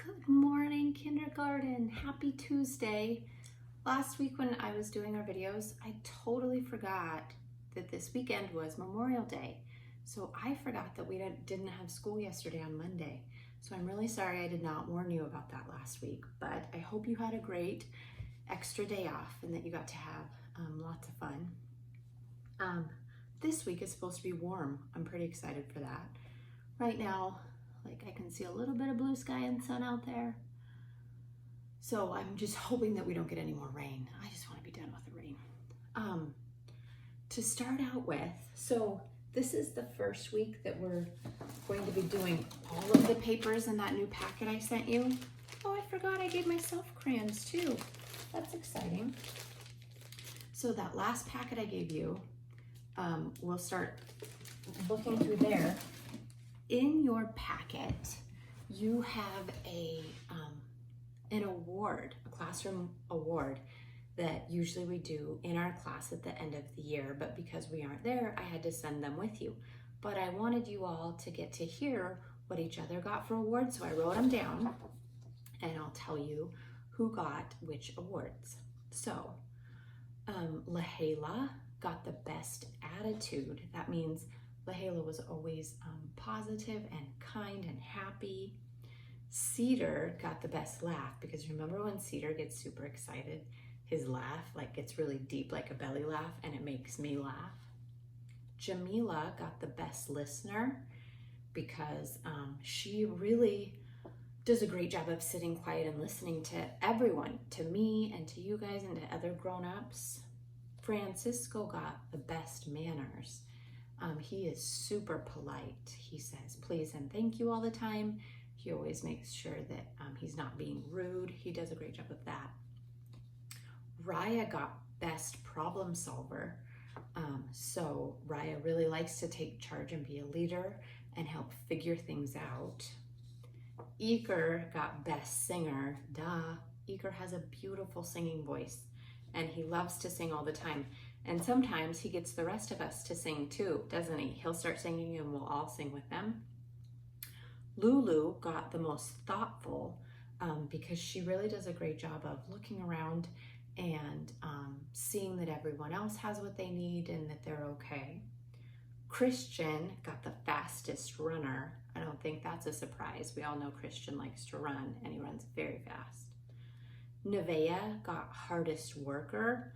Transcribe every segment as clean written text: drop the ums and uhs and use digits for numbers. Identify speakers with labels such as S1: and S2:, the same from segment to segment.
S1: Good morning, kindergarten. Happy Tuesday. Last week when I was doing our videos, I totally forgot that this weekend was Memorial Day. So I forgot that we didn't have school yesterday on Monday. So I'm really sorry I did not warn you about that last week, but I hope you had a great extra day off and that you got to have lots of fun. This week is supposed to be warm. I'm pretty excited for that. Right now, I can see a little bit of blue sky and sun out there. So I'm just hoping that we don't get any more rain. I just want to be done with the rain. To start out with, so this is the first week that we're going to be doing all of the papers in that new packet I sent you. Oh, I forgot I gave myself crayons too. That's exciting. So that last packet I gave you, we'll start looking through there. In your packet, you have an award, a classroom award that usually we do in our class at the end of the year, but because we aren't there, I had to send them with you. But I wanted you all to get to hear what each other got for awards, so I wrote them down, and I'll tell you who got which awards. So, Lahela got the best attitude. That means Lahela was always positive and kind and happy. Cedar got the best laugh, because remember when Cedar gets super excited, his laugh gets really deep, like a belly laugh, and it makes me laugh. Jamila got the best listener, because she really does a great job of sitting quiet and listening to everyone, to me and to you guys and to other grown-ups. Francisco got the best manners. He is super polite. He says please and thank you all the time. He always makes sure that he's not being rude. He does a great job of that. Raya got best problem solver. So Raya really likes to take charge and be a leader and help figure things out. Iker got best singer. Duh, Iker has a beautiful singing voice and he loves to sing all the time. And sometimes he gets the rest of us to sing too, doesn't he? He'll start singing and we'll all sing with them. Lulu got the most thoughtful because she really does a great job of looking around and seeing that everyone else has what they need and that they're okay. Christian got the fastest runner. I don't think that's a surprise. We all know Christian likes to run and he runs very fast. Nevaeh got hardest worker.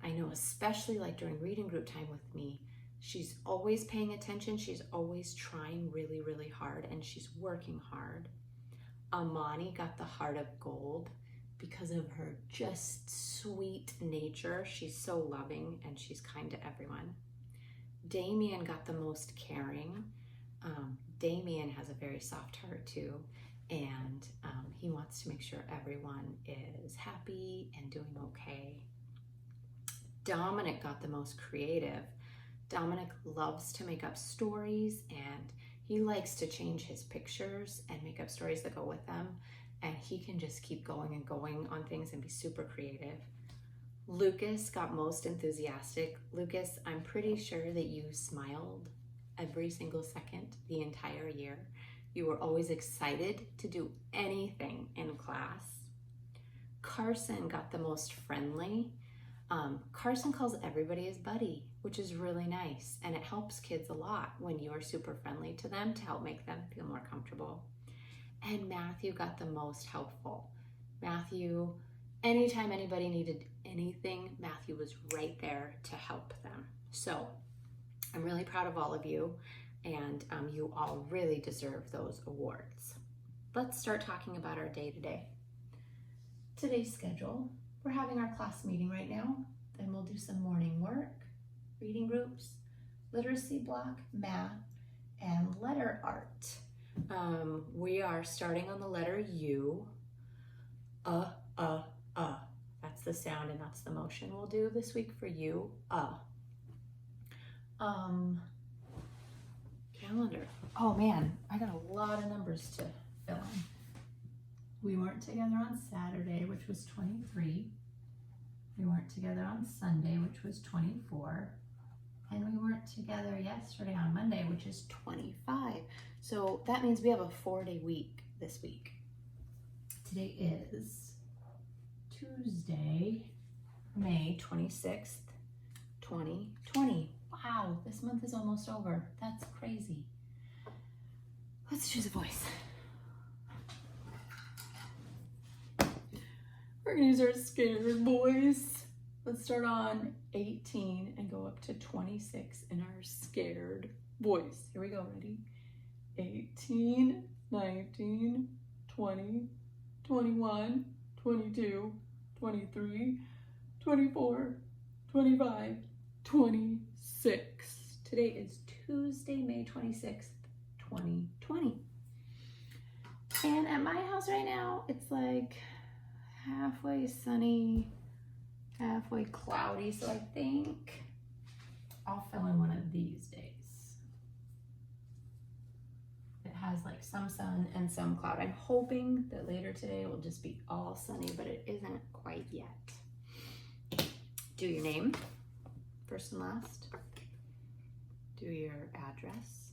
S1: I know especially during reading group time with me, she's always paying attention. She's always trying really, really hard and she's working hard. Amani got the heart of gold because of her just sweet nature. She's so loving and she's kind to everyone. Damien got the most caring. Damien has a very soft heart too, and he wants to make sure everyone is happy and doing okay. Dominic got the most creative. Dominic loves to make up stories and he likes to change his pictures and make up stories that go with them, and he can just keep going and going on things and be super creative. Lucas got most enthusiastic. Lucas, I'm pretty sure that you smiled every single second the entire year. You were always excited to do anything in class. Carson got the most friendly. Carson calls everybody his buddy, which is really nice, and it helps kids a lot when you are super friendly to them to help make them feel more comfortable. And Matthew got the most helpful. Matthew, anytime anybody needed anything, Matthew was right there to help them. So I'm really proud of all of you, and you all really deserve those awards. Let's start talking about our day today. Today's schedule, we're having our class meeting right now, then we'll do some morning work, reading groups, literacy block, math, and letter art. We are starting on the letter U. That's the sound and that's the motion we'll do this week for you. Calendar. Oh man, I got a lot of numbers to fill in. We weren't together on Saturday, which was 23. We weren't together on Sunday, which was 24. And we weren't together yesterday on Monday, which is 25. So that means we have a 4-day week this week. Today is Tuesday, May 26th, 2020. Wow, this month is almost over. That's crazy. Let's choose a voice. We're gonna use our scared voice. Let's start on 18 and go up to 26 in our scared voice. Here we go, ready? 18, 19, 20, 21, 22, 23, 24, 25, 26. Today is Tuesday, May 26th, 2020. And at my house right now, it's like halfway sunny, halfway cloudy. So I think I'll fill in one of these days. It has like some sun and some cloud. I'm hoping that later today will just be all sunny, but it isn't quite yet. Do your name, first and last. Do your address.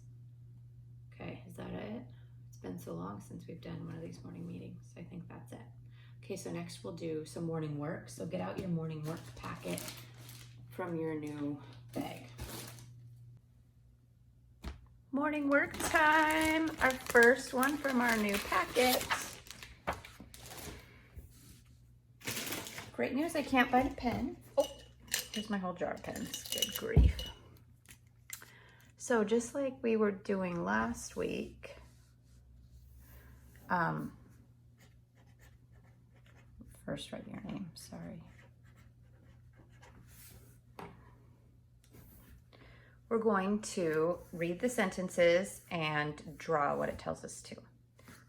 S1: Okay, is that it? It's been so long since we've done one of these morning meetings. I think that's it. Okay, so next we'll do some morning work. So get out your morning work packet from your new bag. Morning work time. Our first one from our new packet. Great news, I can't find a pen. Oh, here's my whole jar of pens. Good grief. So just like we were doing last week, first write your name, sorry. We're going to read the sentences and draw what it tells us to.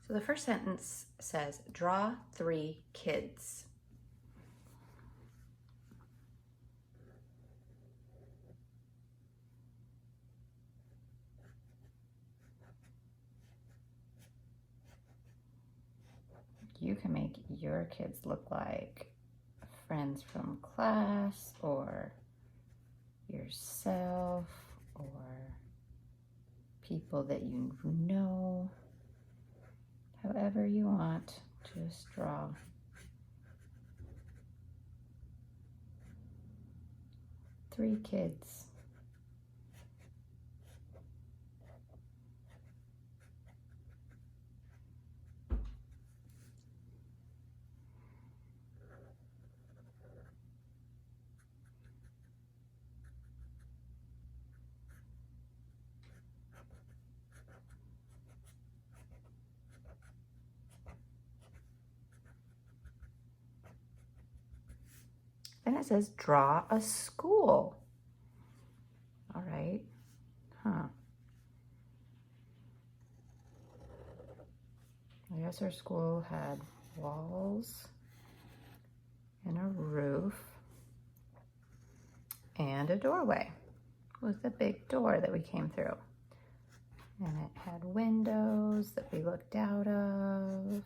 S1: So the first sentence says, draw 3 kids. You can make your kids look like friends from class or yourself or people that you know. However you want, just draw. Three kids. Then it says, draw a school. All right. Huh. I guess our school had walls and a roof and a doorway with a big door that we came through. And it had windows that we looked out of.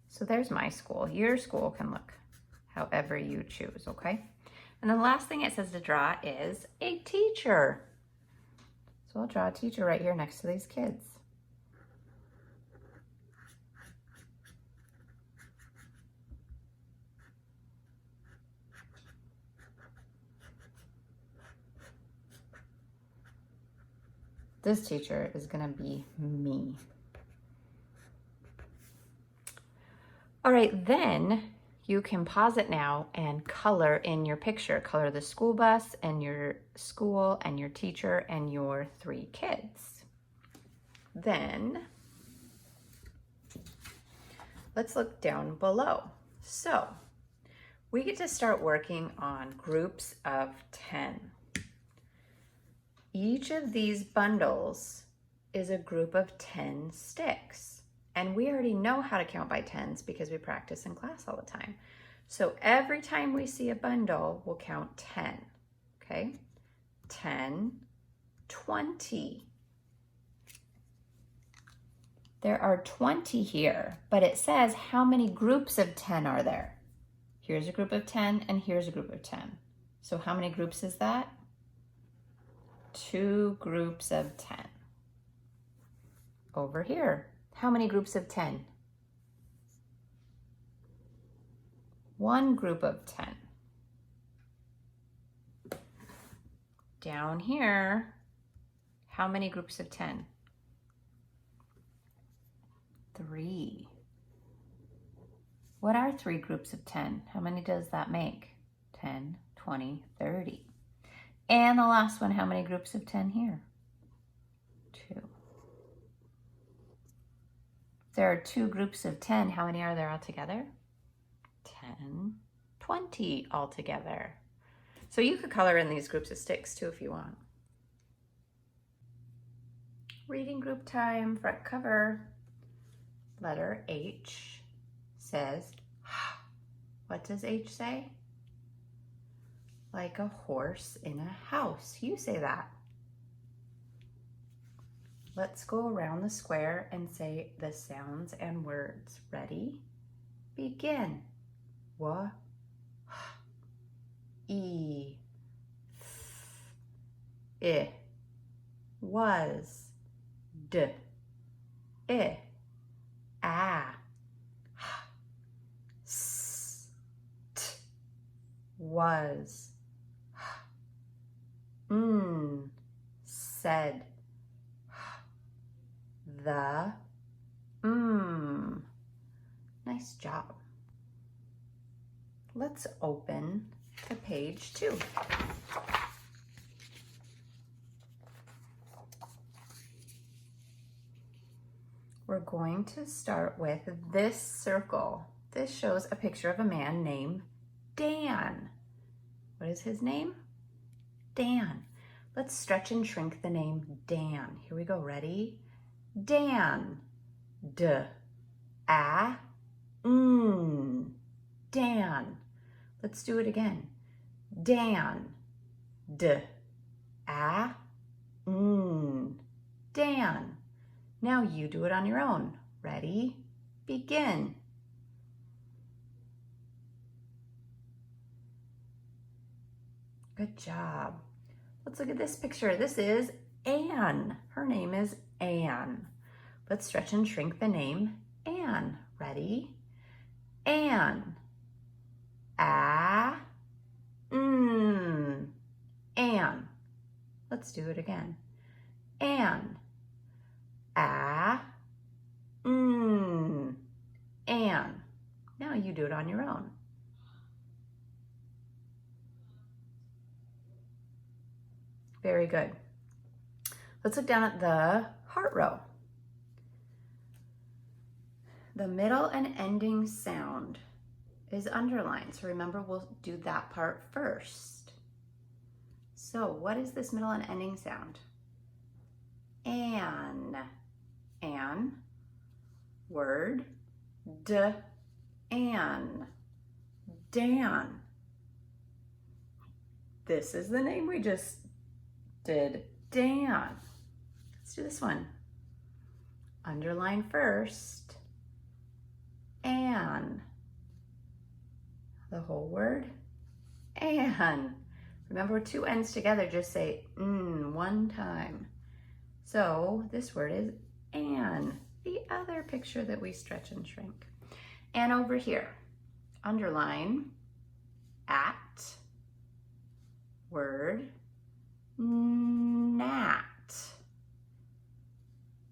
S1: So there's my school. Your school can look however you choose, okay? And the last thing it says to draw is a teacher. So I'll draw a teacher right here next to these kids. This teacher is gonna be me. All right, then you can pause it now and color in your picture. Color the school bus and your school and your teacher and your 3 kids. Then let's look down below. So we get to start working on groups of 10. Each of these bundles is a group of 10 sticks. And we already know how to count by tens because we practice in class all the time. So every time we see a bundle, we'll count 10, okay? 10, 20. There are 20 here, but it says how many groups of 10 are there? Here's a group of 10 and here's a group of 10. So how many groups is that? 2 groups of 10. Over here, how many groups of 10? one group of 10. Down here, how many groups of 10? 3. What are 3 groups of 10? How many does that make? 10, 20, 30. And the last one, how many groups of 10 here? 2. There are 2 groups of 10. How many are there altogether? 10, 20 altogether. So you could color in these groups of sticks too if you want. Reading group time, front cover. Letter H says, what does H say? Like a horse in a house. You say that. Let's go around the square and say the sounds and words. Ready? Begin. Wa, e, th, I, was, d, I, a, s, t, was, said, the, Nice job. Let's open to page 2. We're going to start with this circle. This shows a picture of a man named Dan. What is his name? Dan. Let's stretch and shrink the name Dan. Here we go, ready? Dan. D, a, n. Dan. Let's do it again. Dan. D, a, n. Dan. Now you do it on your own. Ready? Begin. Good job. Let's look at this picture. This is Anne. Her name is Anne. Let's stretch and shrink the name Anne. Ready? Anne. A, n. Anne. Let's do it again. Anne. A, n. Anne. Now you do it on your own. Very good. Let's look down at the heart row. The middle and ending sound is underlined. So remember, we'll do that part first. So what is this middle and ending sound? An. An. Word. D. An. Dan. This is the name we just did. Dan. Let's do this one. Underline first. Anne. The whole word. Anne. Remember, 2 N's together, just say one time. So this word is Anne, the other picture that we stretch and shrink. And over here, underline at, word, gnat.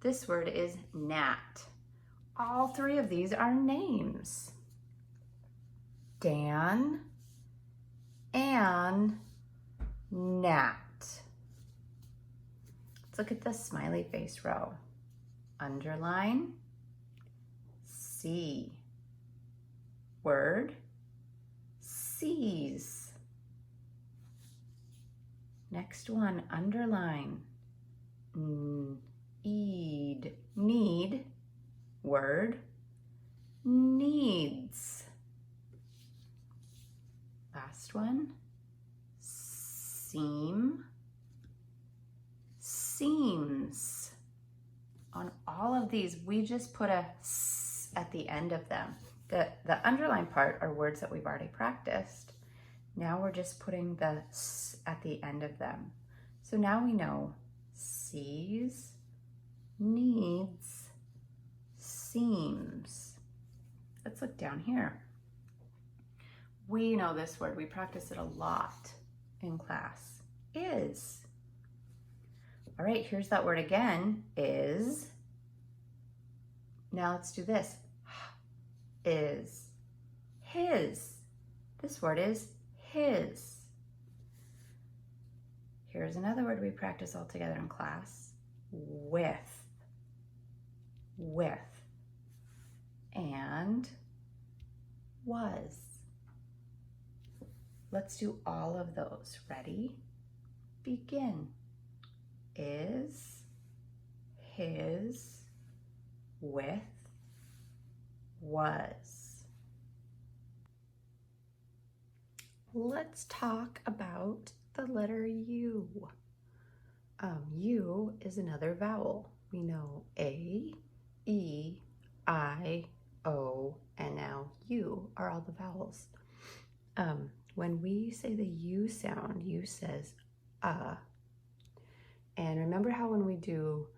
S1: This word is gnat. All 3 of these are names. Dan, Anne, gnat. Let's look at the smiley face row. Underline, see. Word, sees. Next one, underline, need. Word, needs. Last one, seam, seems. On all of these, we just put a s at the end of them. The underlined part are words that we've already practiced. Now we're just putting the s at the end of them. So now we know sees, needs, seems. Let's look down here. We know this word. We practice it a lot in class. Is. All right, here's that word again. Is. Now let's do this. Is. His. This word is his. Here's another word we practice all together in class. With. With. And was. Let's do all of those. Ready? Begin. Is, his, with, was. Let's talk about the letter U. U is another vowel. We know A, E, I, O, and now U are all the vowels. When we say the U sound, U says and remember how when we do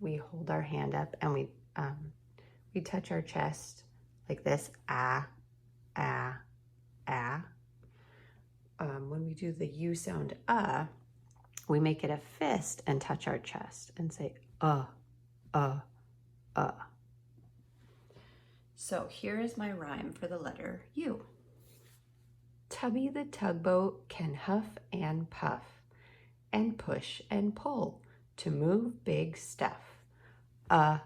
S1: we hold our hand up and we touch our chest like this, when we do the U sound, we make it a fist and touch our chest and say, So here is my rhyme for the letter U. Tubby the tugboat can huff and puff and push and pull to move big stuff. That's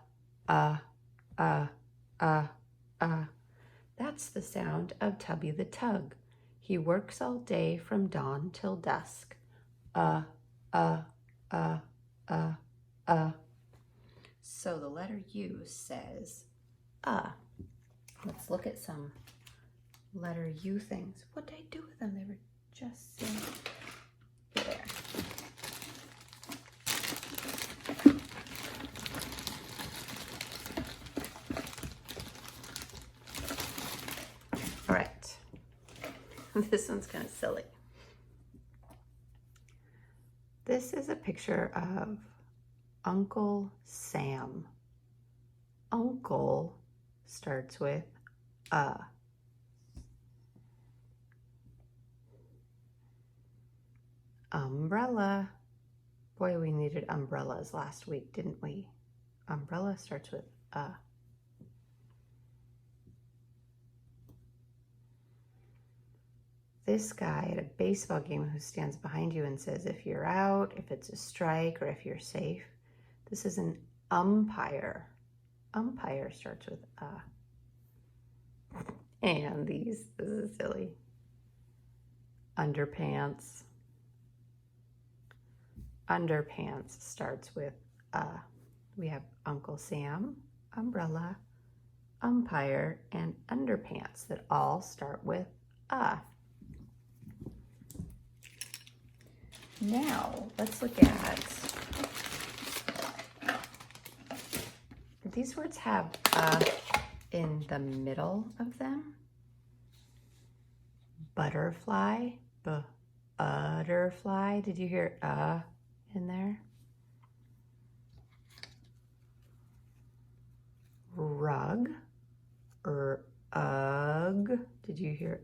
S1: the sound of Tubby the Tug. He works all day from dawn till dusk. So the letter U says, Let's look at some letter U things. What did I do with them? They were just there. All right. This one's kind of silly. This is a picture of Uncle Sam. Uncle starts with a. Umbrella. Boy, we needed umbrellas last week, didn't we? Umbrella starts with a. This guy at a baseball game who stands behind you and says, if you're out, if it's a strike, or if you're safe. This is an umpire. Umpire starts with a. And this is silly. Underpants. Underpants starts with a. We have Uncle Sam, umbrella, umpire, and underpants that all start with a. Now, let's look at, these words have a in the middle of them. Butterfly, butterfly. Did you hear in there? Rug, ugh. Did you hear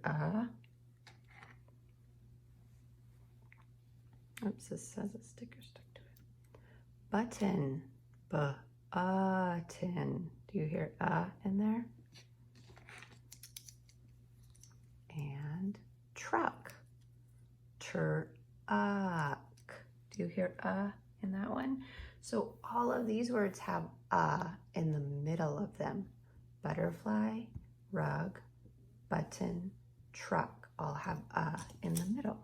S1: Oops, this has a sticker stuck to it. Button, button. Do you hear in there? And truck, truck. Do you hear in that one? So all of these words have in the middle of them. Butterfly, rug, button, truck all have in the middle.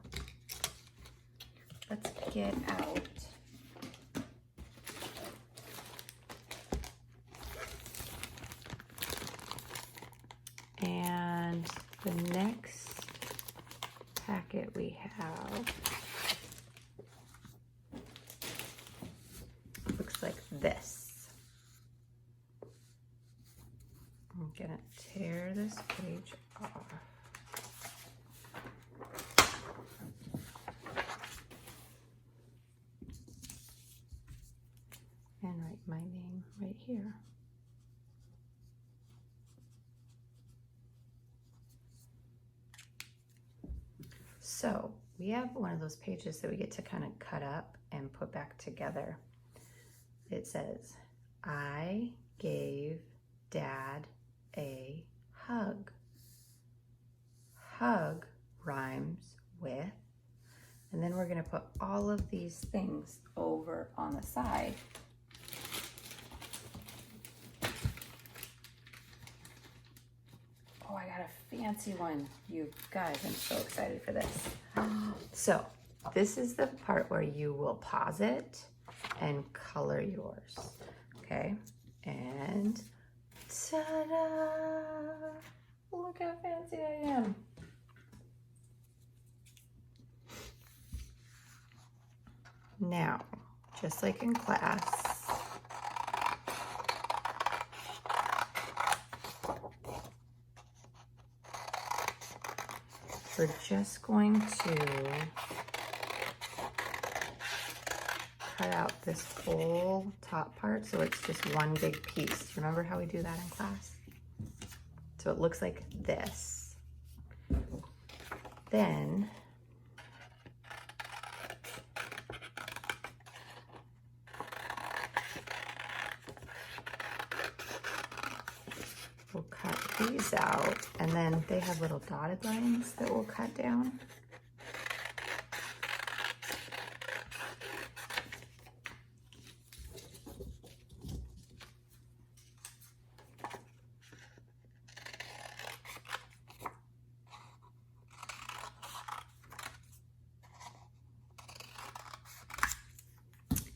S1: Let's get out and the next packet we have looks like this. I'm gonna tear this page off. And write my name right here. So we have one of those pages that we get to kind of cut up and put back together. It says, I gave Dad a hug. Hug rhymes with, and then we're going to put all of these things over on the side. Oh, I got a fancy one. You guys, I'm so excited for this. So this is the part where you will pause it and color yours. Okay, and ta-da! Look how fancy I am. Now, just like in class, we're just going to cut out this whole top part so it's just one big piece. Remember how we do that in class? So it looks like this. Then we'll cut these out, and then they have little dotted lines that we'll cut down.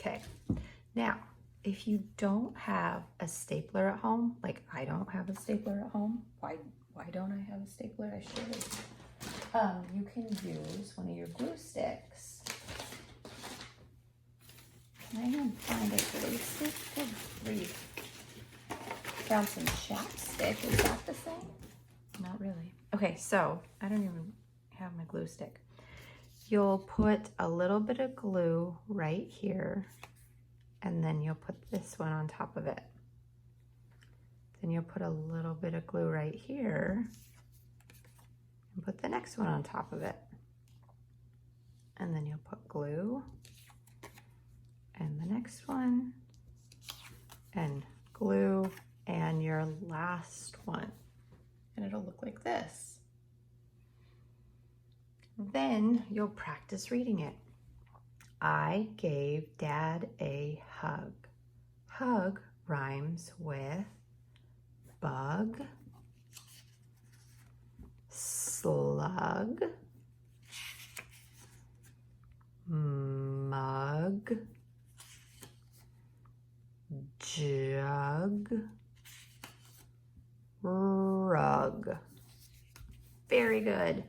S1: Okay, now, if you don't have a stapler at home, like I don't have a stapler at home, why don't I have a stapler? I should. You can use one of your glue sticks. Can I even find a glue stick? Good grief. Found some chapstick. Is that the same? Not really. Okay, so I don't even have my glue stick. You'll put a little bit of glue right here, and then you'll put this one on top of it. Then you'll put a little bit of glue right here and put the next one on top of it. And then you'll put glue and the next one and glue and your last one. And it'll look like this. Then you'll practice reading it. I gave Dad a hug. Hug rhymes with bug, slug, mug, jug, rug. Very good.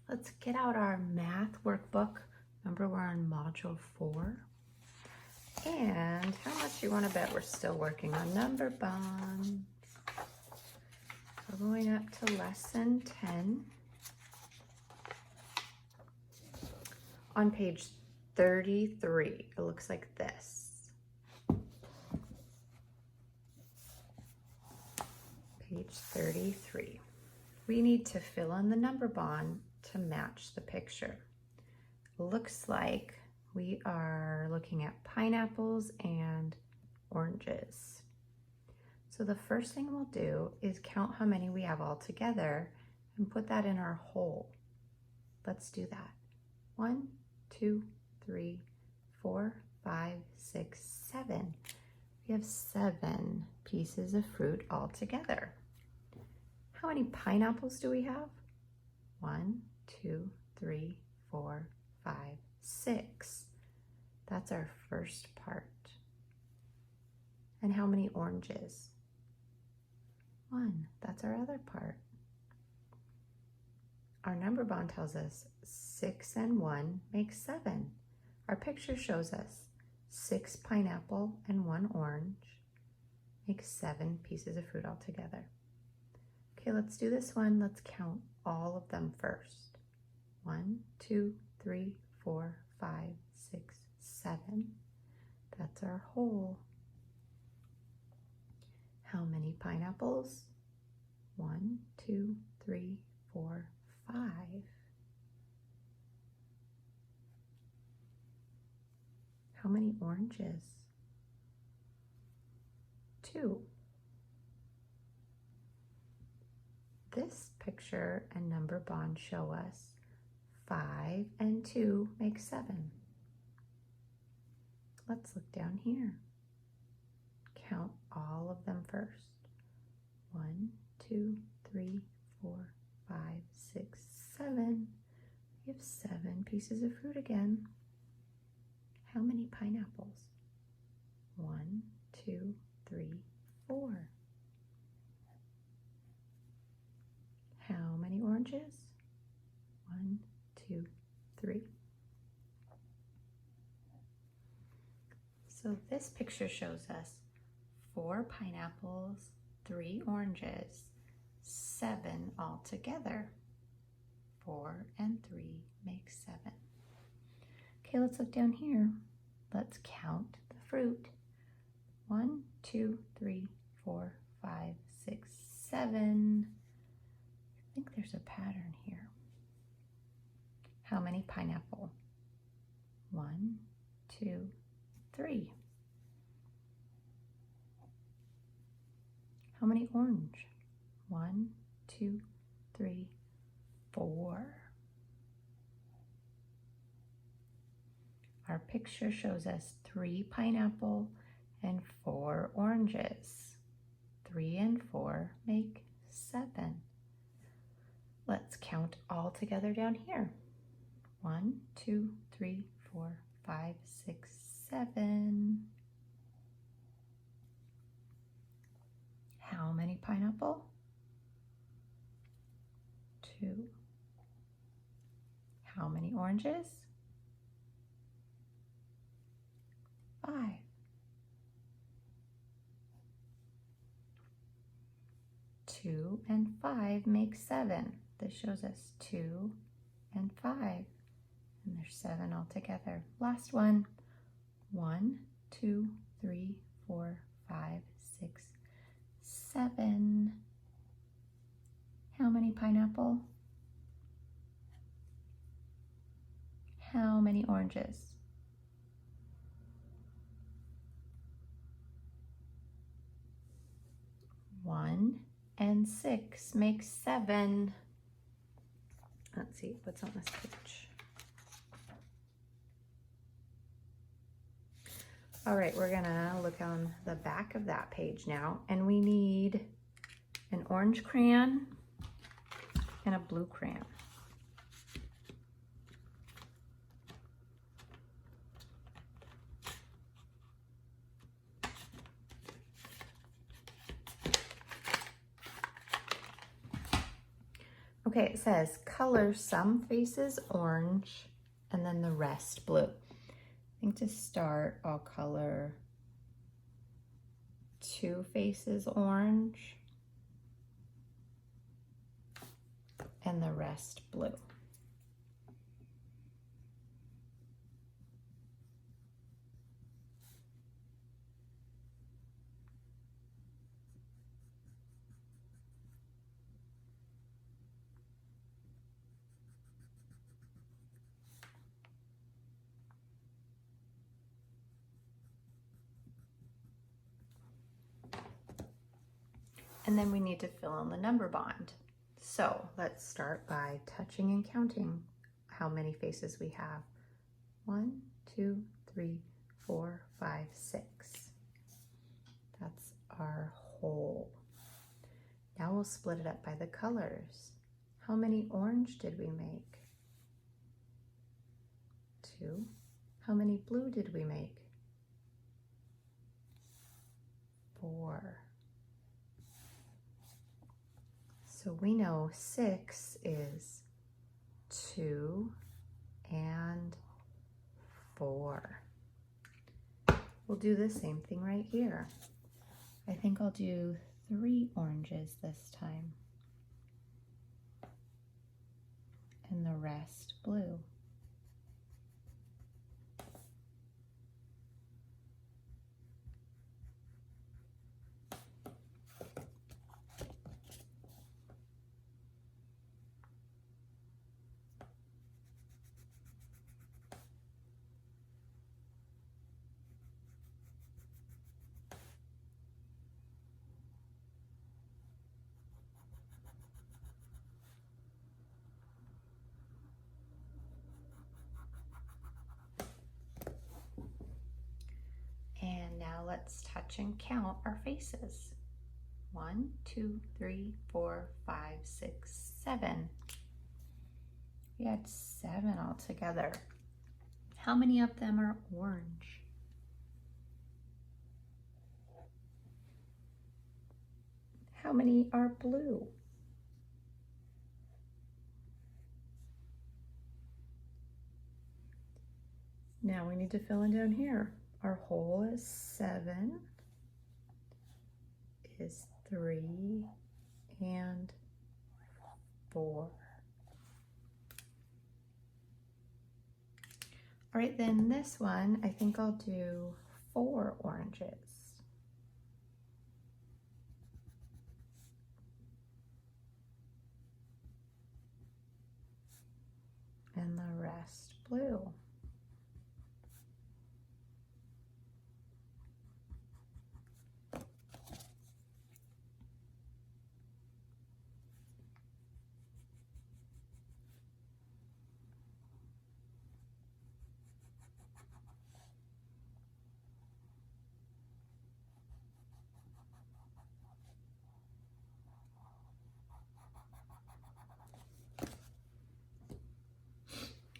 S1: Let's get out our math workbook. Remember, we're on module 4. And how much you want to bet we're still working on number bonds? We're going up to lesson 10. On page 33, it looks like this. Page 33. We need to fill in the number bond to match the picture. Looks like we are looking at pineapples and oranges. So the first thing we'll do is count how many we have all together and put that in our whole. Let's do that. 1, 2, 3, 4, 5, 6, 7. We have 7 pieces of fruit all together. How many pineapples do we have? 1, 2, 3, 4, 5, 6. That's our first part. And how many oranges? 1. That's our other part. Our number bond tells us 6 and 1 makes 7. Our picture shows us 6 pineapple and 1 orange makes 7 pieces of fruit all together. Okay, let's do this one. Let's count all of them first. 1, 2, 3, 4, 5, 6, 7. That's our whole. How many pineapples? 1, 2, 3, 4, 5. How many oranges? 2. This picture and number bond show us 5 and 2 make 7. Let's look down here. Count all of them first. 1, 2, 3, 4, 5, 6, 7. We have 7 pieces of fruit again. How many pineapples? 1, 2, 3, 4. How many oranges? 1, 2, 3. So this picture shows us 4 pineapples, 3 oranges, 7 altogether. 4 and 3 make 7. Okay, let's look down here. Let's count the fruit. 1, 2, 3, 4, 5, 6, 7. I think there's a pattern here. How many pineapple? 1, 2, 3. How many orange? 1, 2, 3, 4. Our picture shows us 3 pineapple and 4 oranges. 3 and 4 make 7. Let's count all together down here. 1, 2, 3, 4, 5, 6, 7. How many pineapple? 2. How many oranges? 5. 2 and 5 make 7. This shows us 2 and 5. And there's 7 altogether. Last one. 1, 2, 3, 4, 5, 6, 7. How many pineapple? How many oranges? 1 and 6 make 7. Let's see what's on this page. All right, we're gonna look on the back of that page now, and we need an orange crayon and a blue crayon. Okay, it says color some faces orange and then the rest blue. I think to start, I'll color 2 faces orange and the rest blue. And then we need to fill in the number bond. So let's start by touching and counting how many faces we have. 1, 2, 3, 4, 5, 6. That's our whole. Now we'll split it up by the colors. How many orange did we make? 2. How many blue did we make? 4. So we know 6 is 2 and 4. We'll do the same thing right here. I think I'll do 3 oranges this time. And the rest blue. let's touch and count our faces. 1, 2, 3, 4, 5, 6, 7. We had 7 altogether. How many of them are orange? How many are blue? Now we need to fill in down here. Our whole is 7, is 3, and 4. All right, then this one, I think I'll do 4 oranges. And the rest blue.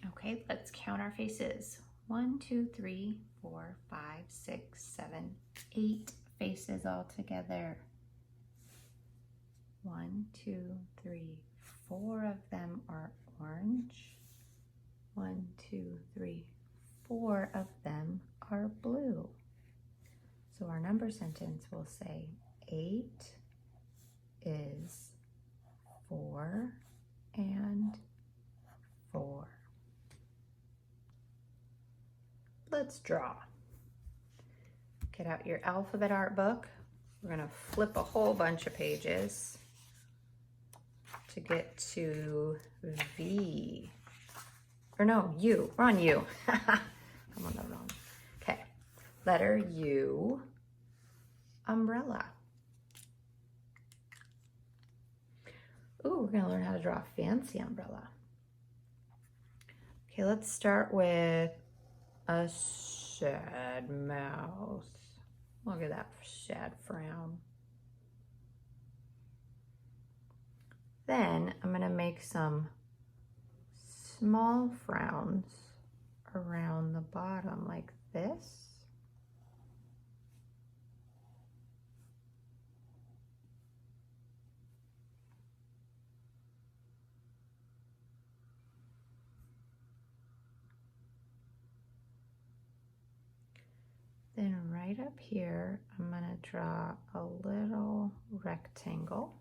S1: Okay, let's count our faces. 1, 2, 3, 4, 5, 6, 7, 8 faces all together. 1, 2, 3, 4 of them are orange. 1, 2, 3, 4 of them are blue. So our number sentence will say 8 is 4 and 4. Let's draw. Get out your alphabet art book. We're gonna flip a whole bunch of pages to get to V. Or no, U. We're on U. I'm on the wrong. Okay. Letter U, umbrella. Ooh, we're gonna learn how to draw a fancy umbrella. Okay, let's start with a sad mouth. Look at that sad frown. Then I'm gonna make some small frowns around the bottom like this. Then right up here, I'm gonna draw a little rectangle.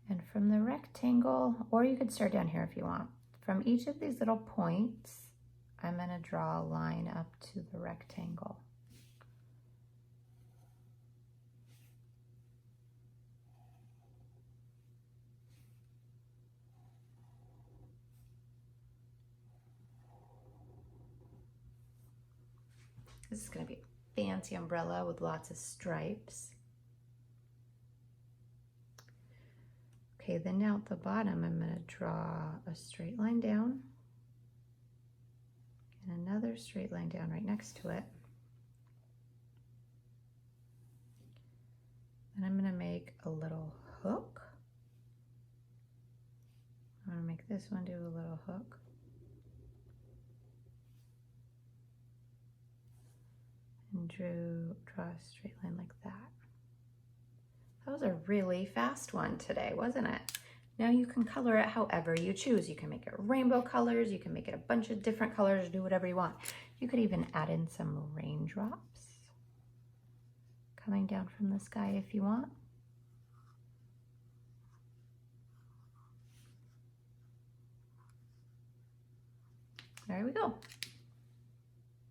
S1: And from the rectangle, or you could start down here if you want, from each of these little points, I'm gonna draw a line up to the rectangle. This is gonna be a fancy umbrella with lots of stripes. Okay, then now at the bottom, I'm gonna draw a straight line down and another straight line down right next to it. And I'm gonna make a little hook. I'm gonna make this one do a little hook. And draw a straight line like that. That was a really fast one today, wasn't it? Now you can color it however you choose. You can make it rainbow colors, you can make it a bunch of different colors, do whatever you want. You could even add in some raindrops coming down from the sky if you want. There we go.